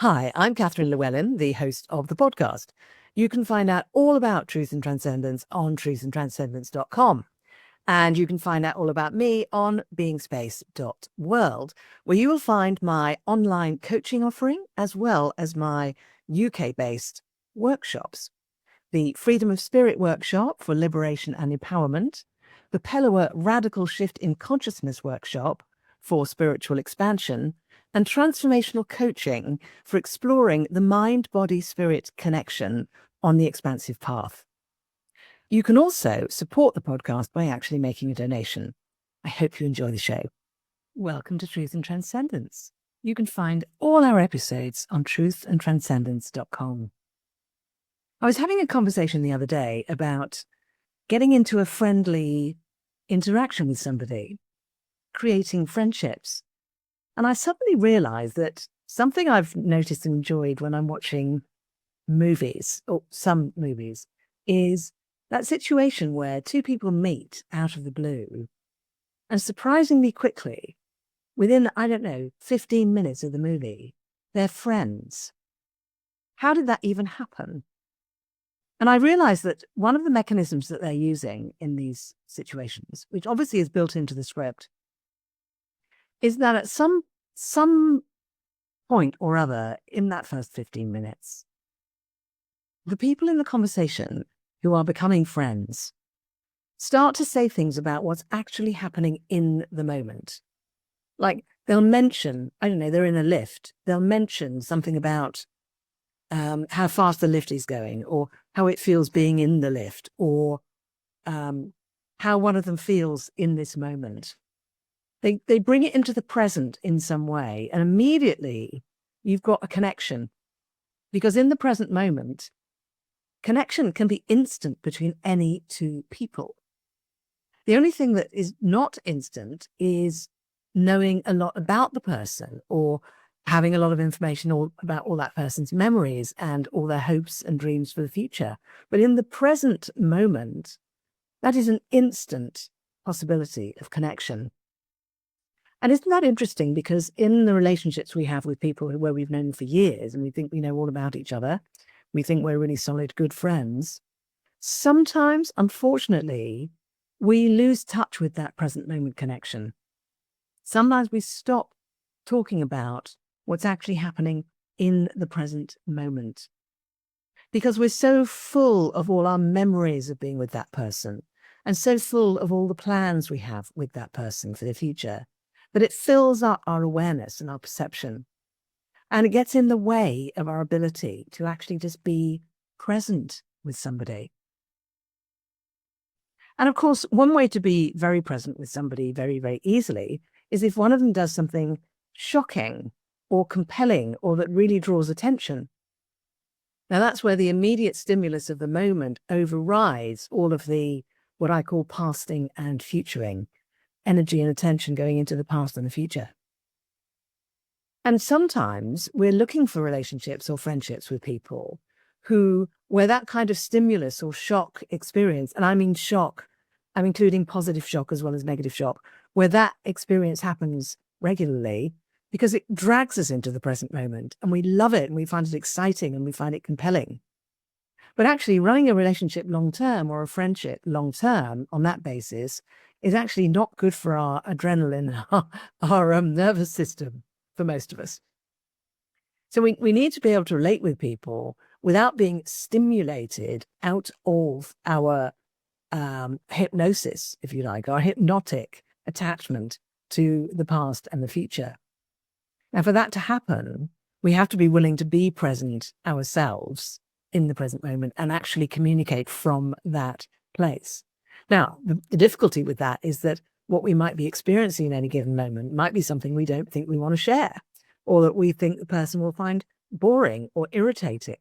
Hi, I'm Catherine Llewellyn, the host of the podcast. You can find out all about Truth and Transcendence on truthandtranscendence.com. And you can find out all about me on beingspace.world, where you will find my online coaching offering as well as my UK-based workshops. The Freedom of Spirit workshop for liberation and empowerment, the Pellower Radical Shift in Consciousness workshop for spiritual expansion, and transformational coaching for exploring the mind-body-spirit connection on the expansive path. You can also support the podcast by actually making a donation. I hope you enjoy the show. Welcome to Truth and Transcendence. You can find all our episodes on truthandtranscendence.com. I was having a conversation the other day about getting into a friendly interaction with somebody, creating friendships. And I suddenly realized that something I've noticed and enjoyed when I'm watching movies, or some movies, is that situation where two people meet out of the blue and surprisingly quickly, within, 15 minutes of the movie, they're friends. How did that even happen? And I realized that one of the mechanisms that they're using in these situations, which obviously is built into the script, is that at some point or other in that first 15 minutes, the people in the conversation who are becoming friends start to say things about what's actually happening in the moment. Like they'll mention, they're in a lift. They'll mention something about how fast the lift is going, or how it feels being in the lift, or how one of them feels in this moment. They bring it into the present in some way, and immediately you've got a connection. Because in the present moment, connection can be instant between any two people. The only thing that is not instant is knowing a lot about the person, or having a lot of information about all that person's memories and all their hopes and dreams for the future. But in the present moment, that is an instant possibility of connection. And isn't that interesting? Because in the relationships we have with people where we've known for years and we think we know all about each other, we think we're really solid, good friends, sometimes, unfortunately, we lose touch with that present moment connection. Sometimes we stop talking about what's actually happening in the present moment because we're so full of all our memories of being with that person and so full of all the plans we have with that person for the future that it fills up our awareness and our perception. And it gets in the way of our ability to actually just be present with somebody. And of course, one way to be very present with somebody very, very easily is if one of them does something shocking or compelling or that really draws attention. Now, that's where the immediate stimulus of the moment overrides all of the, what I call pasting and futuring, energy and attention going into the past and the future. And sometimes we're looking for relationships or friendships with people where that kind of stimulus or shock experience, and I mean shock, I'm including positive shock as well as negative shock, where that experience happens regularly because it drags us into the present moment and we love it and we find it exciting and we find it compelling. But actually running a relationship long-term or a friendship long-term on that basis is actually not good for our adrenaline, our nervous system for most of us. So we need to be able to relate with people without being stimulated out of our hypnosis, if you like, our hypnotic attachment to the past and the future. Now, for that to happen, we have to be willing to be present ourselves in the present moment and actually communicate from that place. Now, the difficulty with that is that what we might be experiencing in any given moment might be something we don't think we want to share, or that we think the person will find boring or irritating,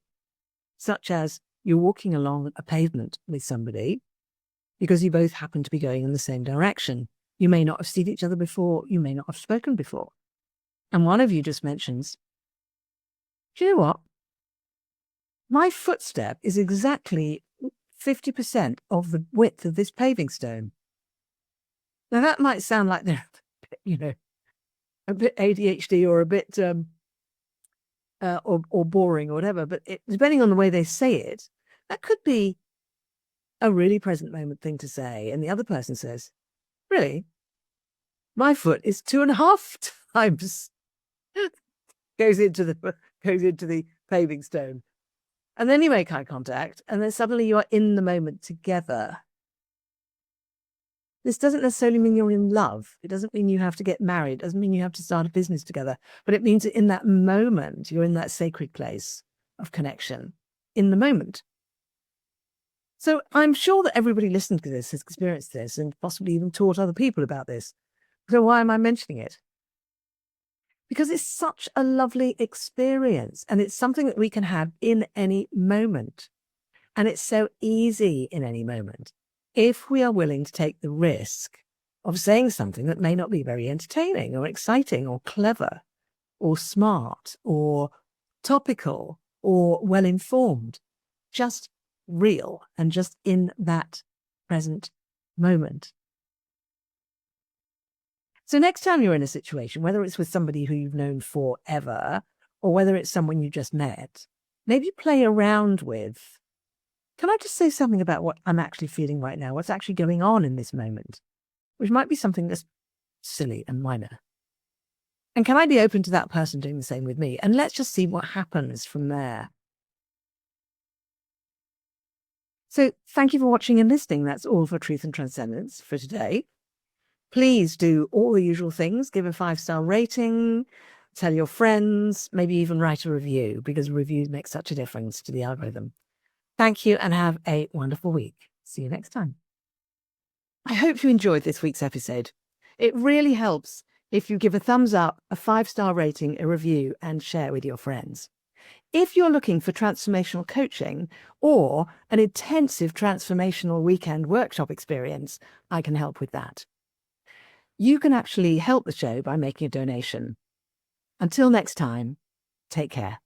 such as you're walking along a pavement with somebody because you both happen to be going in the same direction. You may not have seen each other before. You may not have spoken before. And one of you just mentions, do you know what? My footstep is exactly 50% of the width of this paving stone. Now that might sound like they're, a bit ADHD or a bit or boring or whatever, but depending on the way they say it, that could be a really present moment thing to say. And the other person says, really? My foot is 2.5 times goes into the paving stone. And then you make eye contact, and then suddenly you are in the moment together. This doesn't necessarily mean you're in love. It doesn't mean you have to get married. It doesn't mean you have to start a business together. But it means that in that moment, you're in that sacred place of connection, in the moment. So I'm sure that everybody listening to this has experienced this and possibly even taught other people about this. So why am I mentioning it? Because it's such a lovely experience, and it's something that we can have in any moment. And it's so easy in any moment if we are willing to take the risk of saying something that may not be very entertaining or exciting or clever or smart or topical or well-informed, just real and just in that present moment. So next time you're in a situation, whether it's with somebody who you've known forever or whether it's someone you just met, maybe play around with, can I just say something about what I'm actually feeling right now? What's actually going on in this moment? Which might be something that's silly and minor. And can I be open to that person doing the same with me? And let's just see what happens from there. So thank you for watching and listening. That's all for Truth and Transcendence for today. Please do all the usual things. Give a 5-star rating, tell your friends, maybe even write a review, because reviews make such a difference to the algorithm. Thank you and have a wonderful week. See you next time. I hope you enjoyed this week's episode. It really helps if you give a thumbs up, a 5-star rating, a review, and share with your friends. If you're looking for transformational coaching or an intensive transformational weekend workshop experience, I can help with that. You can actually help the show by making a donation. Until next time, take care.